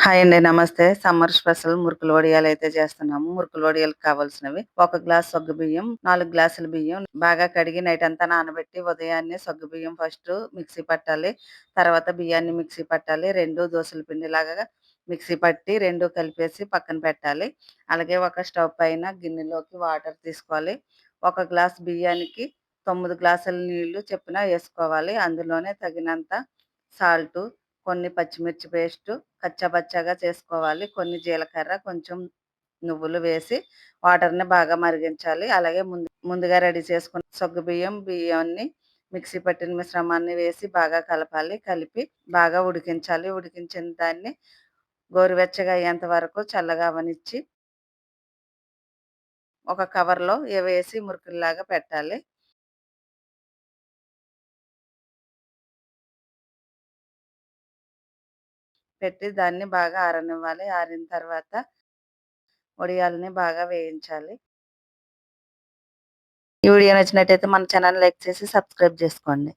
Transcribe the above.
Hi అండి. నమస్తే. Summer special మురుకులు వడియాలైతే చేస్తున్నాము. మురుకులు వడియాలకు కావాల్సినవి: ఒక గ్లాస్ సగ్గుబియ్యం, 4 గ్లాసుల బియ్యం బాగా కడిగి నైట్ అంతా నానబెట్టి ఉదయాన్నే సగ్గుబియ్యం ఫస్ట్ మిక్సీ పట్టాలి. తర్వాత బియ్యాన్ని మిక్సీ పట్టాలి. 2 దోసల పిండిలాగా మిక్సీ పట్టి 2 కలిపేసి పక్కన పెట్టాలి. అలాగే ఒక స్టవ్ పైన గిన్నెలోకి వాటర్ తీసుకోవాలి. ఒక గ్లాస్ బియ్యానికి 9 గ్లాసుల నీళ్లు చొప్పున వేసుకోవాలి. అందులోనే తగినంత సాల్టు, కొన్ని పచ్చిమిర్చి పేస్టు కచ్చాపచ్చాగా చేసుకోవాలి. కొన్ని జీలకర్ర, కొంచెం నువ్వులు వేసి వాటర్‌ని బాగా మరిగించాలి. అలాగే ముందుగా రెడీ చేసుకున్న బియ్యాన్ని మిక్సీ పట్టిన మిశ్రమాన్ని వేసి బాగా కలపాలి. కలిపి బాగా ఉడికించాలి. ఉడికించిన దాన్ని గోరువెచ్చగా అయ్యేంత వరకు చల్లగా అవ్వనిచ్చి ఒక కవర్‌లో వేసి మురుకుల్లాగా పెట్టాలి. పెట్టి దాన్ని బాగా ఆరనివ్వాలి. ఆరిన తర్వాత వడియాల్ని బాగా వేయించాలి. ఈ వీడియో నచ్చినట్టయితే మన ఛానెల్‌ని లైక్ చేసి సబ్స్క్రైబ్ చేసుకోండి.